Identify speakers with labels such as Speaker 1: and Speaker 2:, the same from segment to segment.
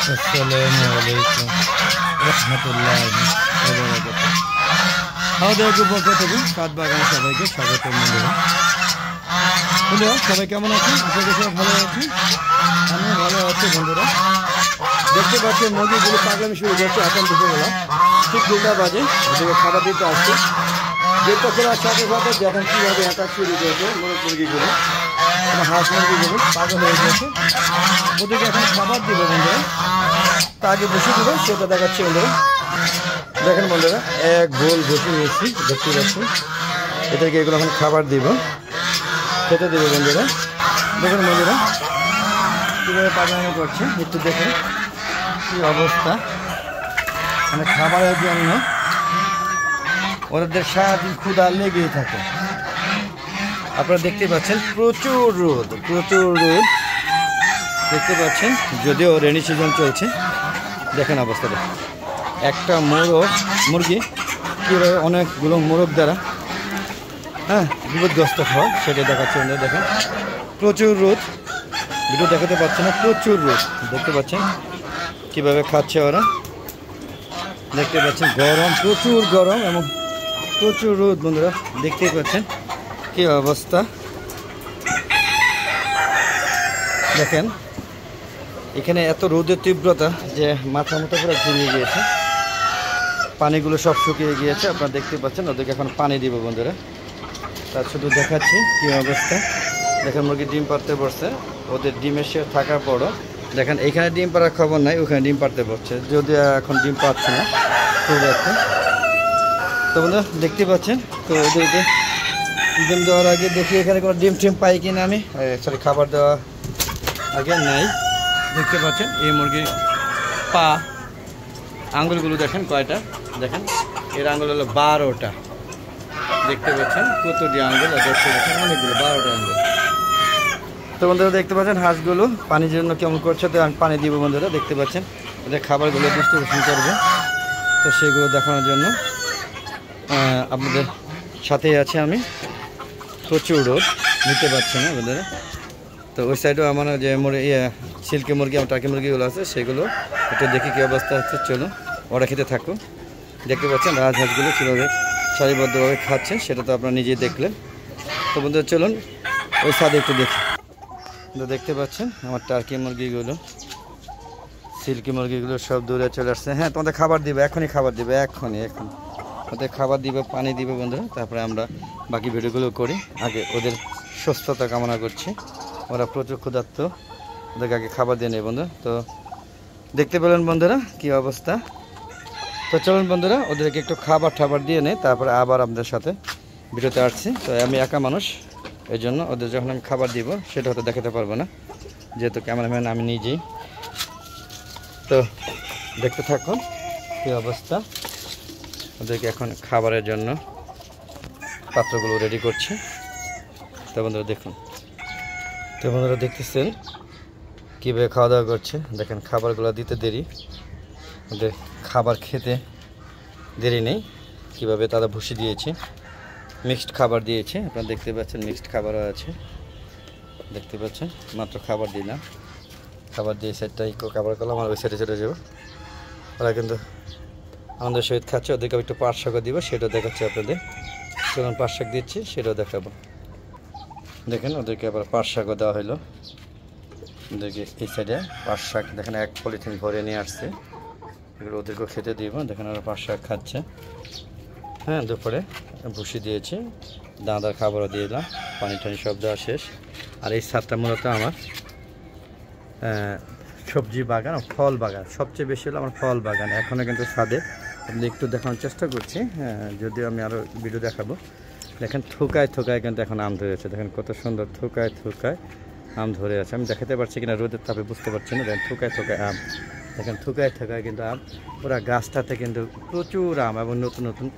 Speaker 1: আসসালামু আলাইকুম রহমতুল্লাহি ওয়া বারাকাতুহু। আমাদের পক্ষ থেকে সাত বাগানে সবাইকে স্বাগত। বন্ধুরা সবাই কেমন আছেন? আপনাদের সবাই ভালো আছি, আমিও ভালো আছি। বন্ধুরা দেখতে পাচ্ছেন মুরগিগুলো পাগলামি শুরু করছে। এখন দুপুরবেলা ঠিক 2টা বাজে, ওদেরকে খাবার দিতে আসছে। গেটটা খোলার সাথে সাথে দেখেন কীভাবে একা শুরু করেছে মুরগিগুলো, হাঁস মুরগিগুলো পাগল হয়ে গেছে। ওদেরকে এখন খাবার দিব বন্ধুরা, তা আগে বসে দেবো সেটা দেখাচ্ছি বন্ধুরা। দেখেন বন্ধুরা এক গোল বসে নিয়েছি, দেখতে পাচ্ছি। এদেরকে এগুলো এখন খাবার দিব, খেতে দেবো বন্ধুরা। দেখুন বন্ধুরা কীভাবে পাগলামি করছে, একটু দেখুন কী অবস্থা। মানে খাবারের জন্য ওদের সারাদিন ক্ষুধা লেগেই থাকে। আপনারা দেখতে পাচ্ছেন প্রচুর রোদ দেখতে পাচ্ছেন, যদিও রেনি সিজন চলছে। দেখেন অবস্থাটা, একটা মুরগি কীভাবে অনেকগুলো মোরগ দ্বারা বিপদগ্রস্ত হয় সেটা দেখাচ্ছে। দেখেন প্রচুর রোদ, ভিডিও দেখাতে পাচ্ছে না, প্রচুর রোদ দেখতে পাচ্ছেন কীভাবে খাচ্ছে ওরা। দেখতে পাচ্ছেন গরম, প্রচুর গরম এবং প্রচুর রোদ বন্ধুরা, দেখতেই পাচ্ছেন কী অবস্থা। দেখেন এখানে এত রোদের তীব্রতা যে মাথা মতো করে ঘুরিয়ে গিয়েছে, পানিগুলো সব শুকিয়ে গিয়েছে। আপনারা দেখতে পাচ্ছেন ওদেরকে এখন পানি দিব বন্ধুরা। তার শুধু দেখাচ্ছি কী অবস্থা। দেখেন মুরগি ডিম পাড়তে বসছে, ওদের ডিমের সে থাকার পরও দেখেন এখানে ডিম পাড়ার খবর নাই, ওখানে ডিম পাড়তে বসছে, যদিও এখন ডিম পাচ্ছে না খুব একটা। তো বন্ধুরা দেখতে পাচ্ছেন, তো ওদেরকে ডিম দেওয়ার আগে দেখি এখানে কোনো ডিম টিম পাই কিনা আমি, সরি খাবার দেওয়া আগে নাই। দেখতে পাচ্ছেন এই মুরগির পা আঙুলগুলো দেখেন কয়টা, দেখেন এর আঙুল হলো 12টা। দেখতে পাচ্ছেন কতটি আঙুল, দেখতে পাচ্ছেন অনেকগুলো, 12টা আঙুল। তো বন্ধুরা দেখতে পাচ্ছেন হাঁসগুলো পানির জন্য কেমন করছে, তো আমি পানি দিব বন্ধুরা। দেখতে পাচ্ছেন ওদের খাবারগুলো ডিস্ট্রিবিউশন করবে, তো সেগুলো দেখানোর জন্য আপনাদের সাথেই আছে আমি। প্রচুর রোদ, নিতে পারছে না বন্ধুরা। তো ওই সাইডেও আমার যে সিল্কি মুরগি আমার টার্কি মুরগিগুলো আছে সেগুলো একটু দেখি কী অবস্থা হচ্ছে। চলো ওরা খেতে থাকো। দেখতে পাচ্ছেন রাজহাঁসগুলো কীভাবে সারিবদ্ধভাবে খাচ্ছে, সেটা তো আপনারা নিজেই দেখলেন। তো বন্ধুরা চলুন ওই সাইডে একটু দেখি। তো দেখতে পাচ্ছেন আমার টার্কি মুরগিগুলো, সিল্কি মুরগিগুলো সব দূরে চলে আসছে। হ্যাঁ তোমাদের খাবার দিবে, এখনই খাবার দিবে, এখন ওদের খাবার দিবে, পানি দিবে বন্ধুরা। তারপরে আমরা বাকি ভিডিওগুলো করি। আগে ওদের সুস্থতা কামনা করছি, ওরা প্রচুর ক্ষুধার্ত, ওদেরকে আগে খাবার দিয়ে নেই বন্ধুরা। তো দেখতে পেলেন বন্ধুরা কী অবস্থা। তো চলুন বন্ধুরা ওদেরকে একটু খাবার দিয়ে নেই, তারপরে আবার আপনাদের সাথে ভিডিওতে আসছি। তো আমি একা মানুষ, এই জন্য ওদের যখন আমি খাবার দিব সেটা হয়তো দেখাতে পারবো না, যেহেতু ক্যামেরাম্যান আমি নিজেই। তো দেখতে থাকুন কী অবস্থা। ওদেরকে এখন খাবারের জন্য পাত্রগুলো রেডি করছি। তো বন্ধুরা দেখুন, তো বন্ধুরা দেখতেছেন কীভাবে খাওয়া দাওয়া করছে। দেখেন খাবারগুলো দিতে দেরি, ওদের খাবার খেতে দেরি নেই। কীভাবে তারা ভুষি দিয়েছে, মিক্সড খাবার দিয়েছে। আপনারা দেখতে পাচ্ছেন মিক্সড খাবারও আছে, দেখতে পাচ্ছেন। মাত্র খাবার দিলাম, খাবার দিয়ে সাইডটা ইকো খাবার করলাম, আর ওই সাইডে চলে যাবো। ওরা কিন্তু আমাদের সহিত খাচ্ছে। ওদেরকে একটু পাট শাকও দিব, সেটাও দেখাচ্ছি আপনাদের। চলুন পাট শাক দিচ্ছি সেটাও দেখাবো। দেখেন ওদেরকে আবার পাট শাকও দেওয়া হলো। ওদেরকে এই সাইডে পাট শাক দেখেন এক পলিথিন ভরে নিয়ে আসছে, এগুলো ওদেরকেও খেতে দিব। দেখেন ওরা পাট শাক খাচ্ছে। হ্যাঁ দুপুরে ভুসি দিয়েছি, দানাদার খাবারও দিয়ে দিলাম, পানি টানি সব দেওয়া শেষ। আর এই ছাদটা মূলত আমার সবজি বাগান, ফল বাগান, সবচেয়ে বেশি হলো আমার ফল বাগান। এখনও কিন্তু ছাদে আপনি একটু দেখানোর চেষ্টা করছি, যদিও আমি আরও ভিডিও দেখাবো। দেখেন থুকায় কিন্তু এখন আম ধরেছে। দেখেন কত সুন্দর থুকায় আম ধরে আছে। আমি দেখাতে পারছি কিনা রোদের তাপে বুঝতে পারছি না। দেখেন থুকায় আম, দেখেন থুকায় কিন্তু আম। পুরা গাছটাতে কিন্তু প্রচুর আম এবং নতুন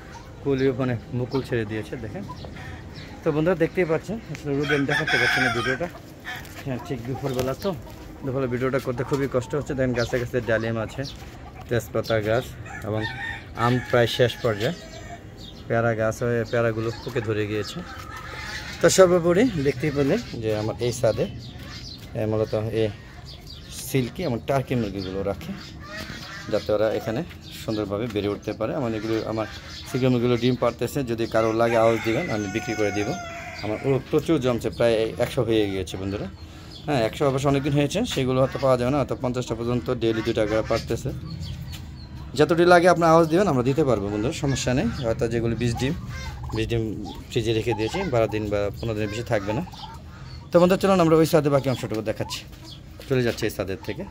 Speaker 1: কুলি মানে মুকুল ছেড়ে দিয়েছে দেখেন। তো বন্ধুরা দেখতেই পাচ্ছেন, আসলে রোদে আমি দেখাতে পারছি না ভিডিওটা। হ্যাঁ ঠিক দুপুরবেলা, তো দুপুরে ভিডিওটা করতে খুবই কষ্ট হচ্ছে। দেখেন গাছে ডালিম আছে, তেজপাতা গাছ এবং আম প্রায় শেষ পর্যায়ে। পেয়ারা গাছ হয়ে পেয়ারাগুলো পোকে ধরে গিয়েছে। তো সর্বোপরি দেখতেই পেলেন যে আমার এই ছাদে মূলত এই সিল্কি এবং টার্কি মুরগিগুলো রাখি, যাতে ওরা এখানে সুন্দরভাবে বেড়ে উঠতে পারে। আমার সিল্কি মুরগিগুলো ডিম পারতেছে, যদি কারো লাগে আওয়াজ দিবেন, আমি বিক্রি করে দিব। আমার প্রচুর জমছে, প্রায় 100 হয়ে গিয়েছে বন্ধুরা। হ্যাঁ, 100 অবশ্য অনেকদিন হয়েছে, সেগুলো হয়তো পাওয়া যাবে না, হয়তো 50টা পর্যন্ত ডেইলি 2 টাকা পারতেছে। যতটি লাগে আপনার আওয়াজ দিবেন, আমরা দিতে পারবো বন্ধুরা, সমস্যা নেই। হয়তো যেগুলো 20 ডিম ফ্রিজে রেখে দিয়েছি, 12 দিন বা 15 দিনের বেশি থাকবে না। তো বন্ধুরা চলুন আমরা ওই সাথে বাকি অংশটুকু দেখাচ্ছি। চলে যাচ্ছে এই সাদের থেকে।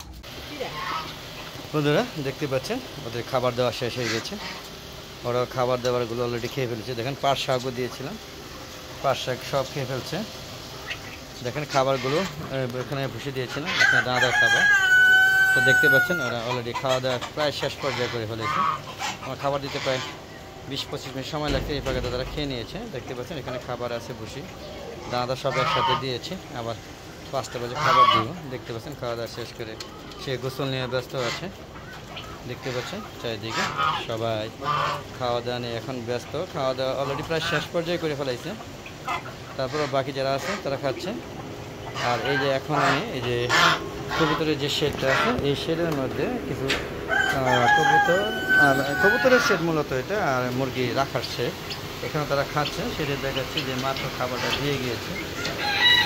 Speaker 1: বন্ধুরা দেখতে পাচ্ছেন ওদের খাবার দেওয়া শেষ হয়ে গেছে, ওরা খাবার দাবারগুলো অলরেডি খেয়ে ফেলেছে। দেখেন পাট শাকও দিয়েছিলাম, পাট শাক সব খেয়ে ফেলছে। দেখেন খাবারগুলো এখানে ভুষে দিয়েছিলাম, এখানে দানাদার খাবার। তো দেখতে পাচ্ছেন ওরা অলরেডি খাওয়া দাওয়া প্রায় শেষ পর্যায়ে করে ফেলেছে। আমার খাবার দিতে প্রায় 20-25 মিনিট সময় লাগছে, এই ফাঁকে তারা খেয়ে নিয়েছে। দেখতে পাচ্ছেন এখানে খাবার আছে, ভুষি দানাদার সব একসাথে দিয়েছি। আবার 5টা বাজে খাবার দিব। দেখতে পাচ্ছেন খাওয়া দাওয়া শেষ করে সে গোসল নিয়ে ব্যস্ত আছে। দেখতে পাচ্ছেন চারিদিকে সবাই খাওয়া দাওয়া নিয়ে এখন ব্যস্ত। খাওয়া দাওয়া অলরেডি প্রায় শেষ পর্যায়ে করে ফেলাইছে, তারপরে বাকি যারা আছে তারা খাচ্ছে। আর এই যে এখন আমি এই যে কবুতরের যে শেডটা আছে, এই শেডের মধ্যে কিছু কবুতর, আর কবুতরের শেড মূলত এটা, আর মুরগি রাখার শেড। এখানে তারা খাচ্ছে, শেডে দেখাচ্ছে যে মাত্র খাবারটা দিয়ে গিয়েছে,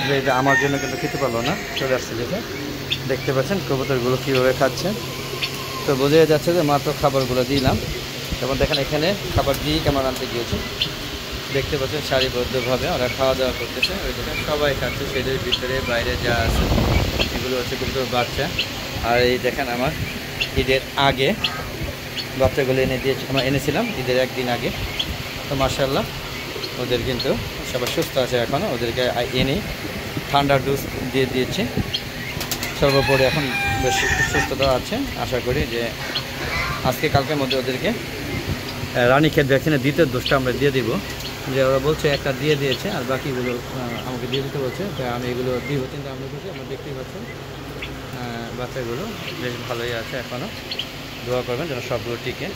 Speaker 1: যে এটা আমার জন্য কিন্তু খেতে পারলো না, চলে আসছে দেখে। দেখতে পাচ্ছেন কবুতরগুলো কীভাবে খাচ্ছে। তো বোঝাই যাচ্ছে যে মাত্র খাবারগুলো দিলাম, এবং দেখেন এখানে খাবার দিয়েই কেমন আনতে গিয়েছে। দেখতে পাচ্ছেন সারিবদ্ধভাবে ওরা খাওয়া দাওয়া করতেছে। ওই দেখেন সবাই খাচ্ছে, শেডের ভিতরে বাইরে যা আছে এগুলো হচ্ছে কবুতর বাচ্চা। আর এই দেখেন আমার ঈদের আগে বাচ্চাগুলো এনেছিলাম ঈদের একদিন আগে। তো মাশাআল্লাহ ওদের কিন্তু সবাই সুস্থ আছে এখনও, ওদেরকে এনে ঠান্ডা ডোজ দিয়ে দিয়েছি। সর্বোপরি এখন বেশ সুস্থতা আছে। আশা করি যে আজকে কালকের মধ্যে ওদেরকে রানীক্ষেত ভ্যাকসিনের দ্বিতীয় ডোজটা আমরা দিয়ে দিব। যে ওরা বলছে একটা দিয়ে দিয়েছে, আর বাকিগুলো আমাকে দিয়ে দিতে বলছে, তাই আমি এগুলো দিব। চিন্তা আমরা করছি, আমরা দেখতেই পাচ্ছেন বাচ্চাগুলো বেশ ভালোই আছে এখনও। দোয়া করবেন যেন সবগুলো টিকে।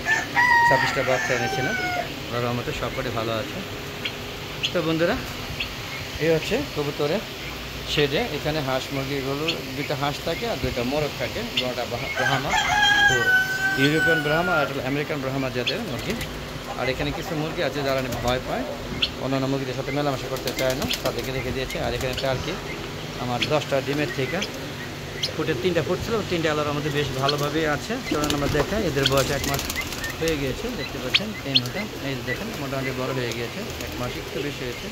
Speaker 1: 26টা বাচ্চা এনেছিলাম, ওরা আমাদের সবকটি ভালো আছে। তো বন্ধুরা এই হচ্ছে কবুতরের শেডে। এখানে হাঁস মুরগিগুলো 2টা হাঁস থাকে আর 2টা মোরগ থাকে, 2টা ব্রাহ্মা, তো ইউরোপিয়ান ব্রাহ্মা আর আমেরিকান ব্রাহ্মা জাতের মুরগি। আর এখানে কিছু মুরগি আছে যারা ভয় পায়, অন্যান্য মুরগিদের সাথে মেলামেশা করতে চায় না, তাদেরকে রেখে দিয়েছে। আর এখানে টার্কি আমার 10টা ডিমের থেকে ফুটে 3টা ফুটছিল, 3টা আলার আমাদের বেশ ভালোভাবেই আছে। কারণ আমরা দেখাই এদের বয়স 1 মাস হয়ে গিয়েছে। দেখতে পাচ্ছেন এই দেখেন মোটামুটি বড় হয়ে গিয়েছে, 1 মাস একটু বেশি হয়েছে।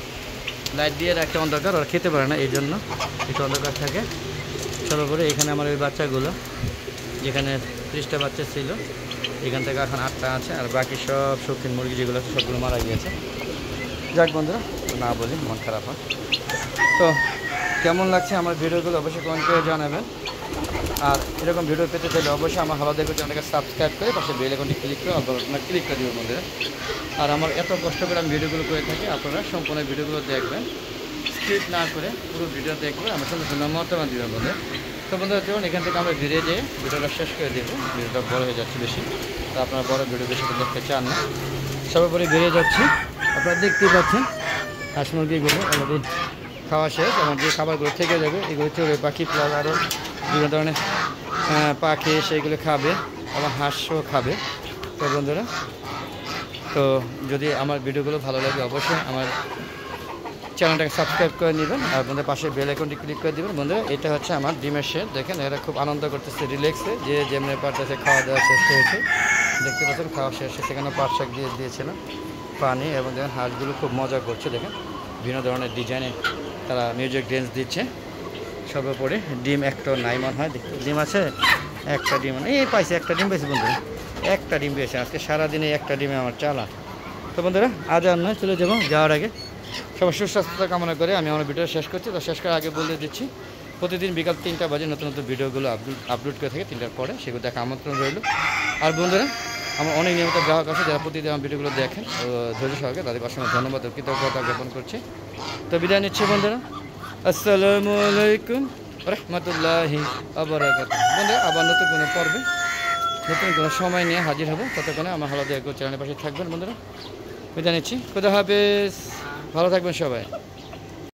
Speaker 1: লাইট দিয়ে রাখতে অন্ধকার, ওরা খেতে পারে না, এই জন্য একটু অন্ধকার থাকে। সর্বোপরি এখানে আমার ওই বাচ্চাগুলো, যেখানে 30টা বাচ্চা ছিল, এখান থেকে এখন 8টা আছে। আর বাকি সব শৌখিন মুরগি যেগুলো আছে সবগুলো মারা গিয়েছে। যাক বন্ধুরা, না বলি মন খারাপ হয়। তো কেমন লাগছে আমার ভিডিওগুলো অবশ্যই কমেন্ট করে জানাবেন। আর এরকম ভিডিও পেতে চাইলে অবশ্যই আমার হালাদা চ্যানেলটাকে সাবস্ক্রাইব করে পাশে বেল আইকনটি ক্লিক করে আপনারা ক্লিক করে দেবেন বন্ধুরা। আর আমার এত কষ্ট করে আমি ভিডিওগুলো করে থাকি, আপনারা সম্পূর্ণ ভিডিওগুলো দেখবেন, স্কিপ না করে পুরো ভিডিও দেখবেন, আমার সুন্দর সুন্দর মতামত দেবেন বন্ধুরা। তো বন্ধুরা চলুন এখান থেকে আমরা ভিডিও যেয়ে ভিডিওটা শেষ করে দেবো। ভিডিওটা বড় হয়ে যাচ্ছে বেশি, তো আপনারা বড় ভিডিও বেশি দেখতে চান না। সর্বোপরি বেরিয়ে যাচ্ছি, আপনারা দেখতেই পাচ্ছেন হাঁস মুরগিগুলো অলরেডি খাওয়া শেষ, এবং যে খাবারগুলো থেকে যাবে এগুলো চড়বে পাখি, প্লাস আরও বিভিন্ন ধরনের পাখি সেইগুলো খাবে, আবার হাঁসও খাবে। তো বন্ধুরা, তো যদি আমার ভিডিওগুলো ভালো লাগে অবশ্যই আমার চ্যানেলটাকে সাবস্ক্রাইব করে নেবেন, আর বন্ধুদের পাশে বেল আইকনটি ক্লিক করে দেবেন। বন্ধুরা এটা হচ্ছে আমার ডিমের শেড, দেখেন এরা খুব আনন্দ করতেছে, রিল্যাক্সে, যে যেমনি পারতেছে। খাওয়া দাওয়া শেষ হয়েছে, দেখতে পাচ্ছেন খাওয়া শেষ হয়েছে। সেখানে পাট শাক দিয়েছিলাম, পানি, এবং দেখেন হাঁসগুলো খুব মজা করছে। দেখেন বিভিন্ন ধরনের ডিজাইনে তারা মিউজিক ড্যান্স দিচ্ছে। সর্বোপরি ডিম একটা নাই মনে হয়, দেখতে ডিম আছে, একটা ডিম এই পাইছে, একটা ডিম পাইছে বন্ধুরা, একটা ডিম পেয়েছে আজকে সারাদিনে, একটা ডিমে আমার চালা। তো বন্ধুরা আজ আর নয়, চলে যাবো। যাওয়ার আগে সবার সুস্বাস্থ্যতা কামনা করে আমি আমার ভিডিও শেষ করছি। তো শেষ করার আগে বলে দিচ্ছি, প্রতিদিন বিকাল 3টা বাজে নতুন নতুন ভিডিওগুলো আপলোড করে থাকে, 3টার পরে, সেগুলো দেখা আমন্ত্রণ রইল। আর বন্ধুরা আমার অনেক নিয়মিত গ্রাহক আছে যারা প্রতিদিন আমার ভিডিওগুলো দেখেন ও ধৈর্য সহকারে, তাদেরকে অসংখ্য ধন্যবাদ ও কৃতজ্ঞতা জ্ঞাপন করছি। তো বিদায় নিচ্ছি বন্ধুরা, আসসালামু আলাইকুম রহমতুল্লাহি ওয়া বারাকাতুহু। বন্ধুরা আবার নতুন কোনো পর্বে নতুন কোনো সময় নিয়ে হাজির হব, ততক্ষণে আমার হালাদা চ্যানেলের পাশে থাকবেন বন্ধুরা। বিদায় নিচ্ছি, খুদা হাফেজ, ভালো থাকবেন সবাই।